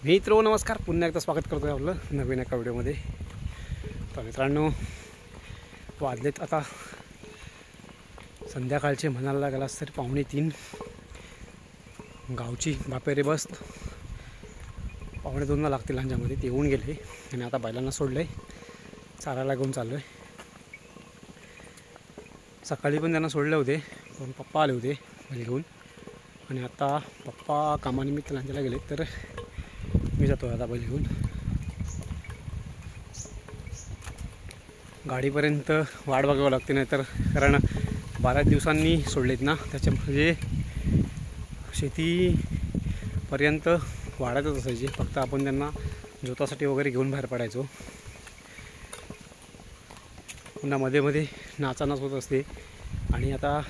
मित्रो नमस्कार, पुन्हा एकदा स्वागत करतो आहे आपलं नवीन एका व्हिडिओमध्ये. तर मित्रांनो, वाजलेत आता संध्याकाळचे म्हणायला गेलास तरी 2:45. गावची बापेरे बस 1:45 लागतील लांजामध्ये. ते येऊन गेले आणि आता बैलांना सोडलं आहे, चारायला घेऊन चाललो आहे. सकाळी पण त्यांना सोडले होते, पण पप्पा आले होते बैल घेऊन. आणि आता पप्पा कामानिमित्त लांजाला गेले, तर मी जातो आता बैल घेऊन. गाडीपर्यंत वाट बघावं लागते, नाही तर कारण बऱ्याच दिवसांनी सोडलेत ना, त्याच्यामध्ये शेतीपर्यंत वाढतच असायचे. फक्त आपण त्यांना जोतासाठी वगैरे घेऊन बाहेर पडायचो. पुन्हा मध्ये मध्ये नाचानाच होत असते. आणि आता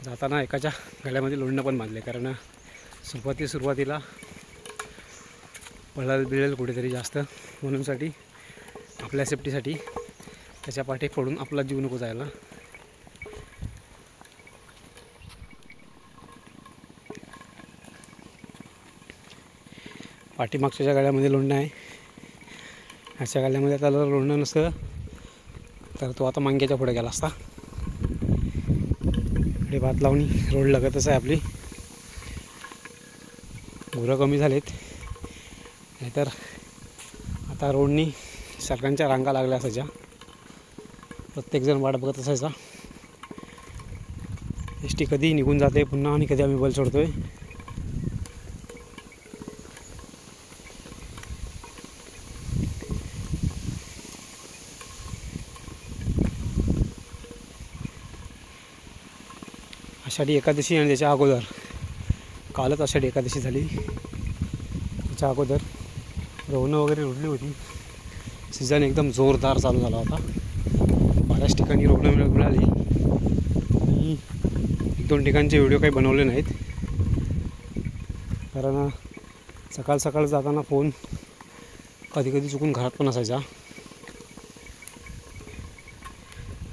जाताना एकाच्या गळ्यामध्ये लोणणं पण बांधले, कारण सुरुवातीला बिळेल कुठेतरी जास्त, म्हणूनसाठी आपल्या सेफ्टीसाठी त्याच्या पाठी पडून आपला जीव नको जायला. पाठीमागच्या गाड्यामध्ये लोणणं आहे, ह्याच्या गाड्यामध्ये आता लोणणं नसतं तर तो आता मांग्याच्या पुढे गेला असता. इकडे भात लावणी रोड लगतच आहे आपली. गुरं कमी झालेत, नाहीतर आता रोडनी सगळ्यांच्या रांगा लागल्या असायच्या. प्रत्येकजण वाट बघत असायचा एस टी कधी निघून जाते पुन्हा आणि कधी आम्ही बैल सोडतोय. आषाढी एकादशी आणि त्याच्या अगोदर, कालच आषाढी एकादशी झाली, त्याच्या अगोदर रोवणं वगैरे उडली होती. सीझन एकदम जोरदार चालू झाला होता. बऱ्याच ठिकाणी रोवणं मिळाली. आणि 1-2 ठिकाणचे व्हिडिओ काही बनवले नाहीत, कारण सकाळ जाताना फोन कधी चुकून घरात पण असायचा.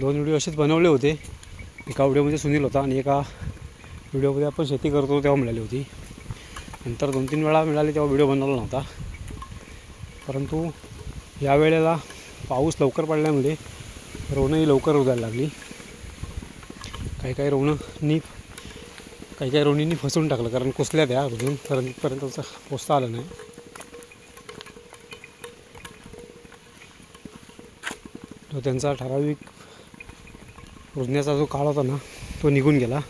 2 व्हिडिओ असेच बनवले होते. एका व्हिडिओमध्ये सुनील होता आणि एका व्हिडिओमध्ये आपण शेती करतो तेव्हा मिळाली होती. नंतर 2-3 वेळा मिळाली तेव्हा व्हिडिओ बनवला नव्हता. परंतु यावेळेला पाऊस लवकर पडल्यामुळे रोवणंही लवकर उदायला लागली. काही रोवणींनी फसून टाकलं, कारण कुसल्या त्या अजून पर्यंत पोचता आलं नाही. तो त्यांचा ठराविक रुजण्याचा जो काळ होता ना, तो निघून गेला.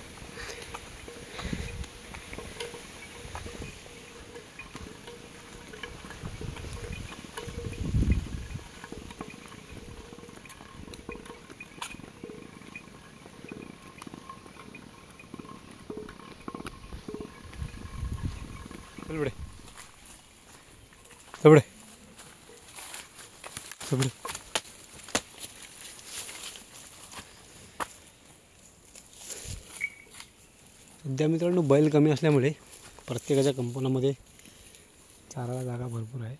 सध्या मित्रांनो बैल कमी असल्यामुळे प्रत्येकाच्या कंपनामध्ये चाराला जागा भरपूर आहे.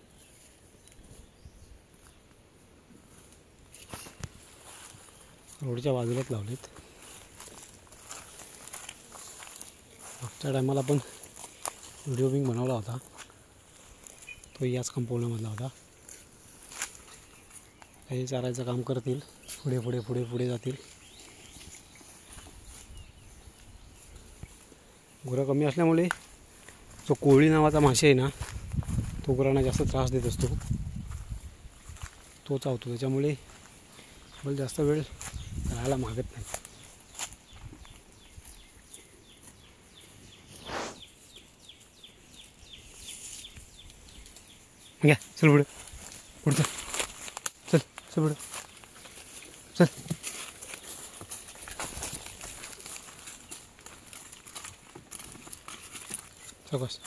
रोडच्या बाजूलाच लावलेत. मागच्या टायमाला पण व्हिडिओ बनवला होता, तो याच कंपाऊंडमधला होता. काही चारायचं काम करतील, पुढे जातील. गुरं कमी असल्यामुळे जो कोळी नावाचा मासे आहे ना, तो गुरांना जास्त त्रास देत असतो, तो चावतो. त्याच्यामुळे बैल जास्त वेळ राहायला मागत नाही. घ्या, चल पुढे चल पुढे चल. बस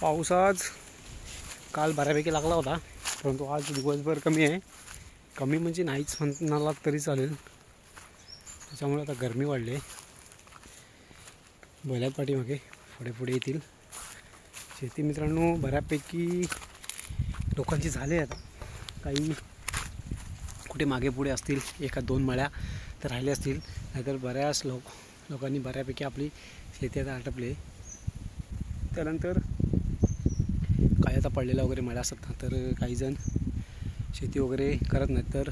पाऊस आज काल बऱ्यापैकी लागला होता, परंतु आज दिवसभर कमी आहे. कमी म्हणजे नाहीच म्हणाला तरी चालेल. त्याच्यामुळे आता गरमी वाढली आहे. बैलात पाठीमागे पुढे पुढे येतील. शेती मित्रांनो बऱ्यापैकी लोकांची झाले आता. काही कुठे मागे पुढे असतील, 1-2 मळ्या तर राहिले असतील, नाहीतर बऱ्याच लोकांनी बऱ्यापैकी आपली शेती आता आटपली. त्यानंतर काही आता पडलेल्या वगैरे मळ्या असतात ना, तर काहीजण शेती वगैरे करत नाहीत, तर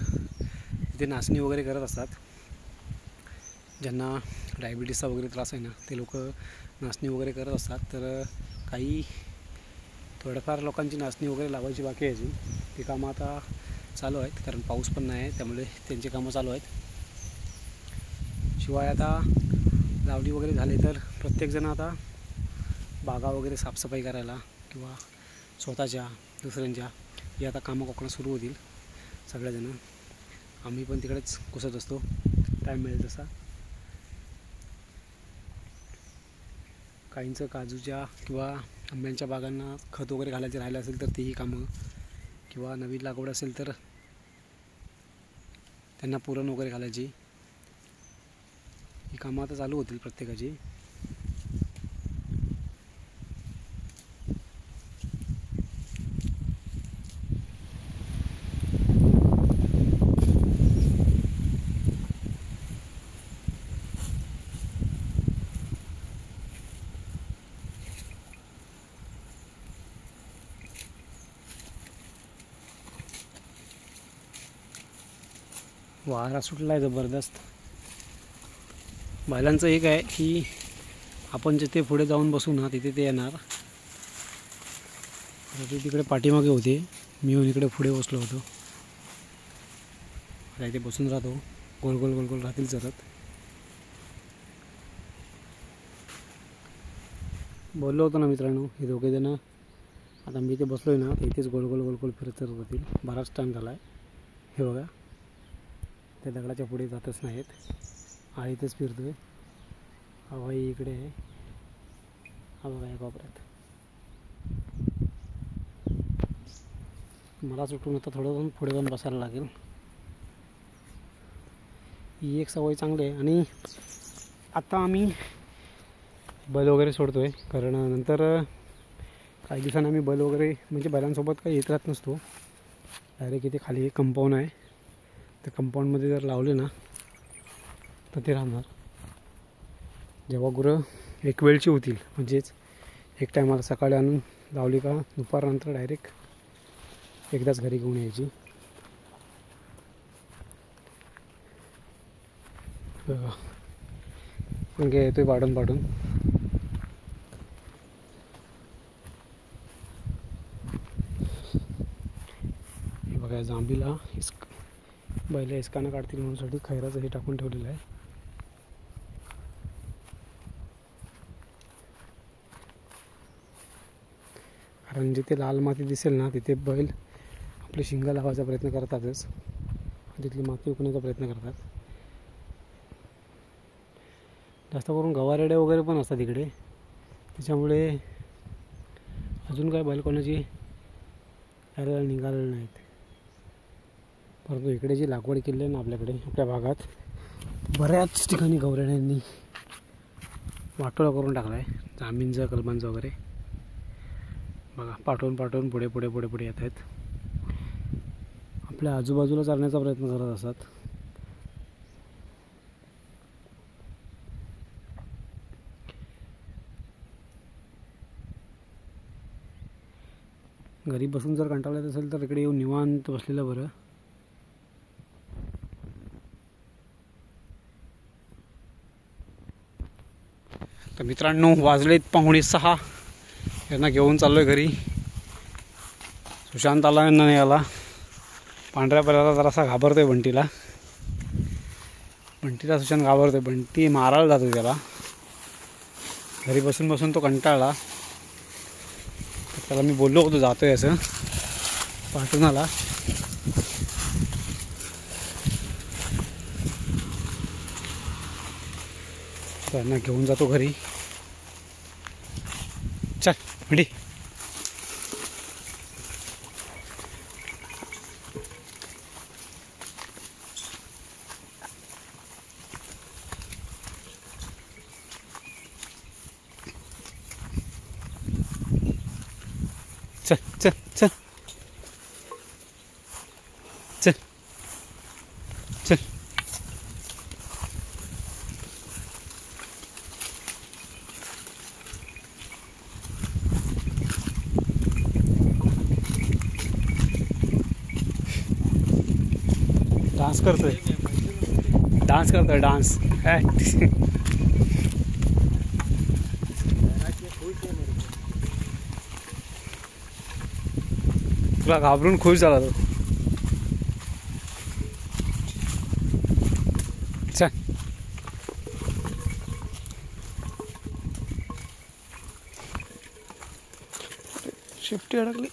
तिथे नाचणी वगैरे करत असतात. ज्यांना डायबिटीसचा वगैरे त्रास आहे ना, ते लोक नाचणी वगैरे करत असतात. तर काही थोड्याफार लोकांची नाचणी वगैरे लावायची बाकी आहे अजून. ती कामं आता चालू आहेत, कारण पाऊस पण नाही आहे, त्यामुळे त्यांची कामं चालू आहेत. शिवाय आता लावणी वगैरे झाले तर प्रत्येकजण आता बागा वगैरे साफसफाई करायला किंवा स्वतःच्या दुसऱ्यांच्या ही आता कामं कोकणात सुरू होतील सगळेजण. आम्ही पण तिकडेच घुसत असतो टाईम मिळेल तसा. काहींचं काजूच्या किंवा आंब्यांच्या बागांना खत वगैरे घालायचे राहिलं असेल तर तेही कामं, किंवा नवीन लागवड असेल तर त्यांना पुरण वगैरे घालायची, ही कामं आता चालू होतील प्रत्येकाची. वारा सुटला आहे जबरदस्त. बैलांचं एक आहे की आपण जिथे पुढे जाऊन बसू ना, तिथे ते येणार. ते तिकडे पाठीमागे होते, मी येऊन इकडे पुढे बसलो होतो. आता इथे बसून राहतो, गोल गोल गोल गोल राहतील चलत. बोललो होतो ना मित्रांनो, हे दोघे जण आता मी इथे बसलो आहे ना, तर इथेच गोल गोल गोल गोल फिरत राहतील. बराच टाईम झाला आहे. हे बघा, त्या दगडाच्या पुढे जातच नाहीत, हा इथेच फिरतो आहे. हवाई इकडे आहे, हा बघा या कोपऱ्यात. मला सुटून आता थोडं जाऊन पुढे जाऊन बसायला लागेल. ही एक सवय चांगली आहे. आणि आता आम्ही बैल वगैरे सोडतो आहे, कारण नंतर काही दिवसांनी आम्ही बैल वगैरे म्हणजे बैलांसोबत काही येत राहत नसतो. डायरेक्ट इथे खाली एक कंपाऊंड आहे, त्या कंपाऊंडमध्ये जर लावले ना तर ते राहणार. जेव्हा गुरं एक वेळची होतील, म्हणजेच एक टायमाला सकाळी आणून लावली का दुपारनंतर डायरेक्ट एकदाच घरी घेऊन यायची. बघा म्हणजे येतोय पाडून पाडून. हे बघा जांभीला बैल हिसकानं काढतील म्हणूनसाठी खैराचं हे टाकून ठेवलेलं आहे. कारण जिथे लाल माती दिसेल ना, तिथे बैल आपली शिंगा लावायचा प्रयत्न करतातच, तिथली माती उकण्याचा प्रयत्न करतात. जास्त करून गवारेडे वगैरे पण असतात इकडे, त्याच्यामुळे अजून काय बैल कोणाची यायला निघालेलं नाहीत. परंतु इकडे जी लागवड केली आहे ना आपल्याकडे, आपल्या भागात बऱ्याच ठिकाणी गवरेड्यांनी वाटोळा करून टाकला आहे. जामीनचं कलमांचं वगैरे बघा, पाठवून पाठवून पुढे पुढे पुढे पुढे येत आहेत. आपल्या आजूबाजूला चालण्याचा प्रयत्न करत असतात. घरी बसून जर कंटाळा येत असेल तर इकडे येऊन निवांत बसलेलं बरं. तर मित्रांनो वाजलेत 5:45, यांना घेऊन चाललो आहे घरी. सुशांत आला यांना नाही आला. पांढऱ्या बैलाला जरासा घाबरतोय बंटीला. बंटीला सुशांत घाबरतोय, बंटी मारायला जातो त्याला. घरी बसून बसून तो कंटाळला, त्याला मी बोललो होतो जातोय असं, पाठवून आला. त्यांना घेऊन जातो घरी. चल बंटी. चल चल चल चल चल. डान्स करतोय डान्स. तुला घाबरून खुश झाला तो. चल शेपटी अडकली.